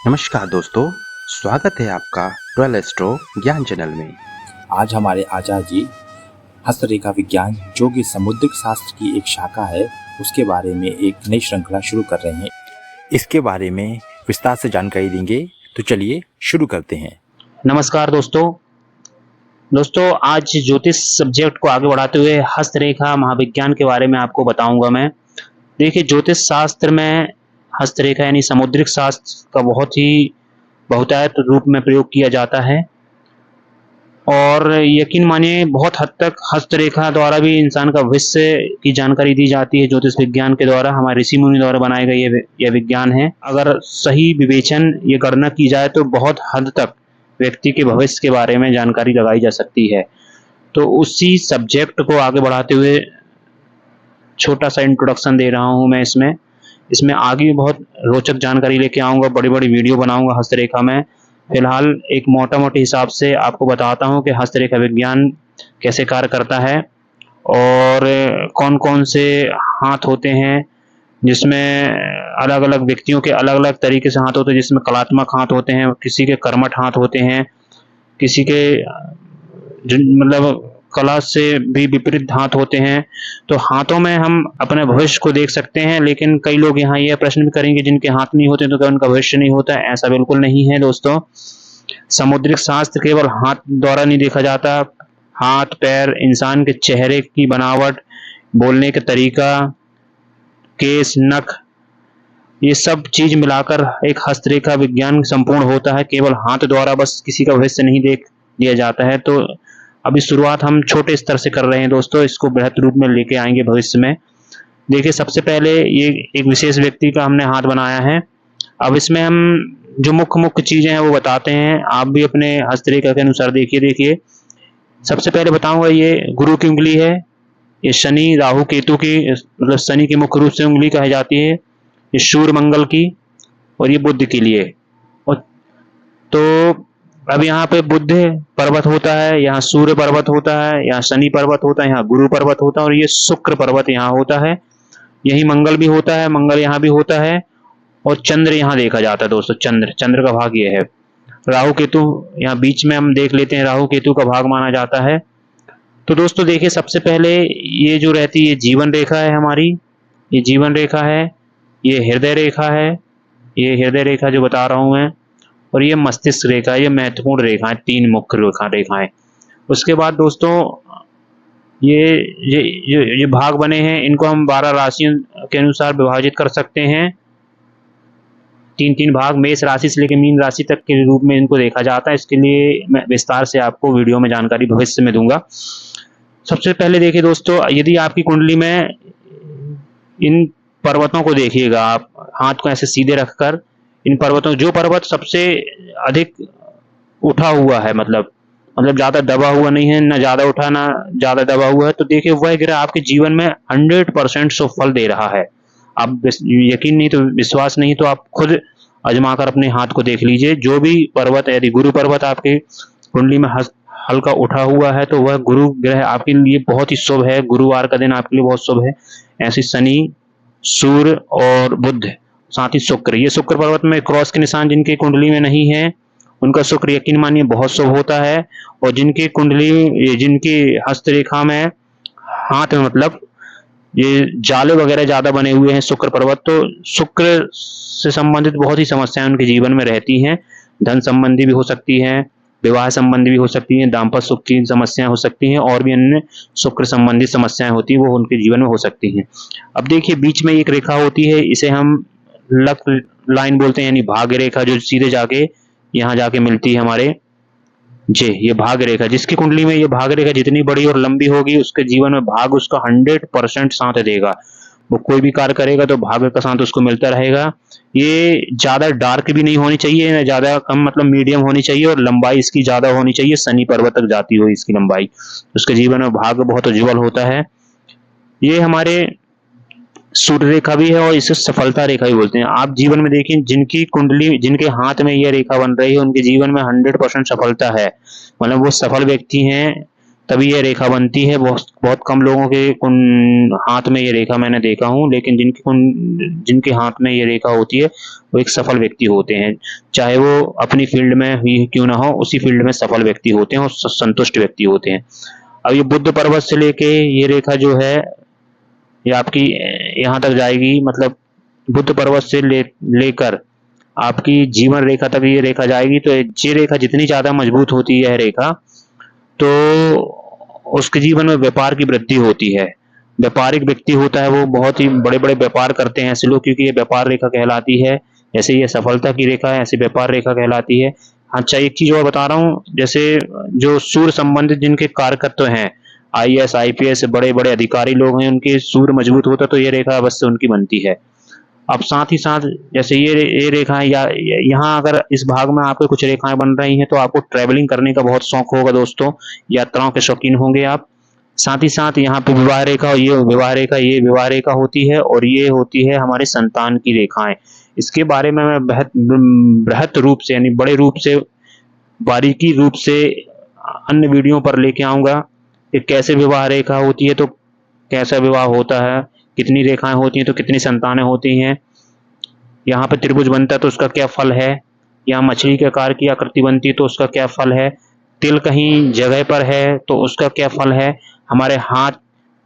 नमस्कार दोस्तों, स्वागत है आपका ट्वेल्व एस्ट्रो ज्ञान चैनल में। आज हमारे आचार्य जी हस्तरेखा विज्ञान जो कि समुद्रिक शास्त्र की एक शाखा है उसके बारे में एक नई श्रृंखला शुरू कर रहे हैं। इसके बारे में विस्तार से जानकारी देंगे, तो चलिए शुरू करते हैं। नमस्कार दोस्तों आज ज्योतिष सब्जेक्ट को आगे बढ़ाते हुए हस्तरेखा महाविज्ञान के बारे में आपको बताऊंगा मैं। देखिए, ज्योतिष शास्त्र में हस्तरेखा यानी समुद्रिक शास्त्र का बहुत ही बहुतायत रूप में प्रयोग किया जाता है और यकीन मानिए बहुत हद तक हस्तरेखा द्वारा भी इंसान का भविष्य की जानकारी दी जाती है। ज्योतिष विज्ञान के द्वारा हमारे ऋषि मुनि द्वारा बनाए गए यह विज्ञान है। अगर सही विवेचन ये गणना की जाए तो बहुत हद तक व्यक्ति के भविष्य के बारे में जानकारी लगाई जा सकती है। तो उसी सब्जेक्ट को आगे बढ़ाते हुए छोटा सा इंट्रोडक्शन दे रहा हूं मैं इसमें आगे भी बहुत रोचक जानकारी लेके आऊंगा, बड़ी बड़ी वीडियो बनाऊंगा हस्तरेखा में। फिलहाल एक मोटा मोटे हिसाब से आपको बताता हूं कि हस्तरेखा विज्ञान कैसे कार्य करता है और कौन कौन से हाथ होते हैं, जिसमें अलग अलग व्यक्तियों के अलग अलग तरीके से हाथ होते हैं। जिसमें कलात्मक हाथ होते हैं, किसी के कर्मठ हाथ होते हैं, किसी के मतलब कला से भी विपरीत हाथ होते हैं। तो हाथों में हम अपने भविष्य को देख सकते हैं, लेकिन कई लोग यहाँ यह प्रश्न भी करेंगे जिनके हाथ नहीं होते तो क्या उनका भविष्य नहीं होता? ऐसा बिल्कुल नहीं है दोस्तों। समुद्रिक शास्त्र केवल हाथ द्वारा नहीं देखा जाता। हाथ, पैर, इंसान के चेहरे की बनावट, बोलने का तरीका, केस, नख, ये सब चीज मिलाकर एक हस्तरेखा विज्ञान संपूर्ण होता है। केवल हाथ द्वारा बस किसी का भविष्य नहीं देख लिया जाता है। तो अभी शुरुआत हम छोटे स्तर से कर रहे हैं दोस्तों, इसको बृहत रूप में लेके आएंगे भविष्य में। देखिए, सबसे पहले ये एक विशेष व्यक्ति का हमने हाथ बनाया है। अब इसमें हम जो मुख्य मुख्य चीजें हैं वो बताते हैं, आप भी अपने हस्तरेखा के अनुसार देखिए। सबसे पहले बताऊंगा, ये गुरु की उंगली है, ये शनि राहु केतु की मतलब शनि की मुख्य रूप से उंगली कही जाती है, ये सूर्य मंगल की, और ये बुध के लिए। और तो अब यहाँ पे बुध पर्वत होता है, यहाँ सूर्य पर्वत होता है, यहाँ शनि पर्वत होता है, यहाँ गुरु पर्वत होता है और ये शुक्र पर्वत यहाँ होता है। यही मंगल भी होता है, मंगल यहाँ भी होता है और चंद्र यहाँ देखा जाता है दोस्तों। चंद्र का भाग ये है। राहु केतु यहाँ बीच में हम देख लेते हैं, राहु केतु का भाग माना जाता है। तो दोस्तों देखिए, सबसे पहले ये जो रहती है जीवन रेखा है हमारी, ये जीवन रेखा है, ये हृदय रेखा है, ये हृदय रेखा जो बता रहा हूं मैं, और ये मस्तिष्क रेखा, ये महत्वपूर्ण रेखा है, तीन मुख्य रेखाएं। उसके बाद दोस्तों ये भाग बने हैं, इनको हम 12 राशियों के अनुसार विभाजित कर सकते हैं। तीन तीन भाग, मेष राशि से लेकर मीन राशि तक के रूप में इनको देखा जाता है। इसके लिए मैं विस्तार से आपको वीडियो में जानकारी भविष्य में दूंगा। सबसे पहले देखिए दोस्तों, यदि आपकी कुंडली में इन पर्वतों को देखिएगा, आप हाथ को ऐसे सीधे रखकर इन पर्वतों, जो पर्वत सबसे अधिक उठा हुआ है, मतलब ज्यादा दबा हुआ नहीं है, ना ज्यादा उठा ना ज्यादा दबा हुआ है, तो देखिए वह ग्रह आपके जीवन में 100% शुभ फल दे रहा है। आप यकीन नहीं तो विश्वास नहीं तो आप खुद आजमाकर अपने हाथ को देख लीजिए। जो भी पर्वत, यदि गुरु पर्वत आपके कुंडली में हल्का उठा हुआ है तो वह गुरु ग्रह आपके लिए बहुत ही शुभ है। गुरुवार का दिन आपके लिए बहुत शुभ है। ऐसे शनि, सूर्य और बुध, साथ ही शुक्र, ये शुक्र पर्वत में क्रॉस के निशान जिनकी कुंडली में नहीं है उनका शुक्र यकीन मानिए बहुत शुभ होता है। और जिनकी कुंडली, जिनकी हस्तरेखा में हाथ में मतलब ये जाले वगैरह ज्यादा बने हुए हैं शुक्र पर्वत, तो शुक्र से संबंधित बहुत ही समस्याएं उनके जीवन में रहती हैं। धन संबंधी भी हो सकती है, विवाह संबंधी भी हो सकती है, दाम्पत्य सुख की समस्याएं हो सकती हैं, और भी अन्य शुक्र संबंधित समस्याएं होती है वो उनके जीवन में हो सकती हैं। अब देखिए, बीच में एक रेखा होती है, इसे हम लक लाइन बोलते हैं, यानी भाग्य रेखा, जो सीधे जाके यहाँ जाके मिलती है हमारे जी। ये भाग्य रेखा, जिसकी कुंडली में ये भाग्य रेखा जितनी बड़ी और लंबी होगी उसके जीवन में भाग उसका 100% साथ देगा। वो कोई भी कार्य करेगा तो भाग्य का साथ उसको मिलता रहेगा। ये ज्यादा डार्क भी नहीं होनी चाहिए, ना ज्यादा कम, मतलब मीडियम होनी चाहिए, और लंबाई इसकी ज्यादा होनी चाहिए, शनि पर्वत तक जाती हो इसकी लंबाई। उसके जीवन में भाग्य बहुत उज्जवल होता है। ये हमारे सूर्य रेखा भी है और इसे सफलता रेखा भी बोलते हैं। आप जीवन में देखिए, जिनकी कुंडली, जिनके हाथ में यह रेखा बन रही है उनके जीवन में 100% सफलता है, मतलब वो सफल व्यक्ति हैं। तभी ये रेखा बनती है। बहुत बहुत कम लोगों के हाथ में ये रेखा मैंने देखा हूँ, लेकिन जिनके हाथ में ये रेखा होती है वो एक सफल व्यक्ति होते हैं। चाहे वो अपनी फील्ड में ही क्यों ना हो, उसी फील्ड में सफल व्यक्ति होते हैं और संतुष्ट व्यक्ति होते हैं। अब ये बुद्ध पर्वत से लेके ये रेखा जो है ये आपकी यहाँ तक जाएगी, मतलब बुद्ध पर्वत से लेकर आपकी जीवन रेखा तक ये रेखा जाएगी। तो ये रेखा जितनी ज्यादा मजबूत होती है, यह रेखा, तो उसके जीवन में व्यापार की वृद्धि होती है। व्यापारिक व्यक्ति होता है वो बहुत ही बड़े बड़े व्यापार करते हैं ऐसे लोग, क्योंकि ये व्यापार रेखा कहलाती है। जैसे ये सफलता की रेखा है, ऐसे व्यापार रेखा कहलाती है। अच्छा, एक चीज और बता रहा हूँ, जैसे जो सूर्य संबंधित जिनके कार्यकर्ता हैं, IAS IPS बड़े बड़े अधिकारी लोग हैं, उनके सूर्य मजबूत होता है तो ये रेखा अवश्य उनकी बनती है। अब साथ ही साथ जैसे ये रेखाएं, या यहाँ अगर इस भाग में आपके कुछ रेखाएं बन रही हैं तो आपको ट्रैवलिंग करने का बहुत शौक होगा दोस्तों, यात्राओं के शौकीन होंगे आप। साथ ही साथ यहाँ पे विवाह रेखा, ये विवाह रेखा होती है, और ये होती है हमारे संतान की रेखाएं। इसके बारे में मैं बृहत रूप से यानी बड़े रूप से, बारीकी रूप से अन्य वीडियो पर लेके आऊंगा कि कैसे विवाह रेखा होती है तो कैसा विवाह होता है, कितनी रेखाएं होती हैं तो कितनी संतानें होती हैं, यहाँ पे त्रिभुज बनता है तो उसका क्या फल है, यहाँ मछली के आकार की आकृति बनती है तो उसका क्या फल है, तिल कहीं जगह पर है तो उसका क्या फल है, हमारे हाथ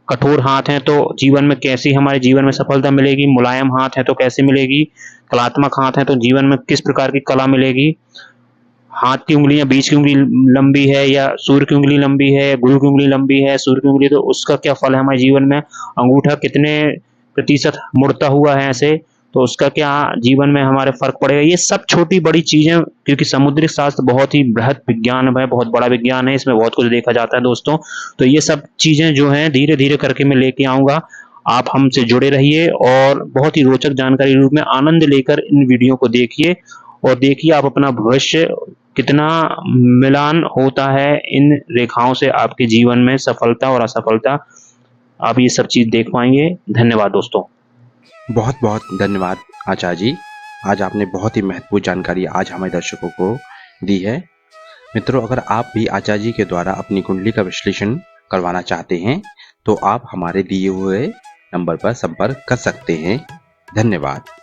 कठोर हाथ हैं तो जीवन में कैसी हमारे जीवन में सफलता मिलेगी, मुलायम हाथ है तो कैसे मिलेगी, कलात्मक हाथ है तो जीवन में किस प्रकार की कला मिलेगी, हाथ की उंगलियां बीच की उंगली लंबी है या सूर्य की उंगली लंबी है, गुरु की उंगली लंबी है, सूर्य की उंगली, तो उसका क्या फल है हमारे जीवन में, अंगूठा कितने प्रतिशत मुड़ता हुआ है ऐसे तो उसका क्या जीवन में हमारे फर्क पड़ेगा। ये सब छोटी बड़ी चीजें, क्योंकि समुद्री शास्त्र बहुत ही बृहद विज्ञान है, बहुत बड़ा विज्ञान है, इसमें बहुत कुछ देखा जाता है दोस्तों। तो ये सब चीजें जो हैं धीरे धीरे करके मैं लेके आऊंगा। आप हमसे जुड़े रहिए और बहुत ही रोचक जानकारी रूप में आनंद लेकर इन वीडियो को देखिए, और देखिए आप अपना भविष्य कितना मिलान होता है इन रेखाओं से आपके जीवन में, सफलता और असफलता, आप ये सब चीज देख पाएंगे। धन्यवाद दोस्तों। बहुत बहुत धन्यवाद आचार्य जी। आज आपने बहुत ही महत्वपूर्ण जानकारी आज हमारे दर्शकों को दी है। मित्रों, अगर आप भी आचार्य जी के द्वारा अपनी कुंडली का विश्लेषण करवाना चाहते हैं तो आप हमारे दिए हुए नंबर पर संपर्क कर सकते हैं। धन्यवाद।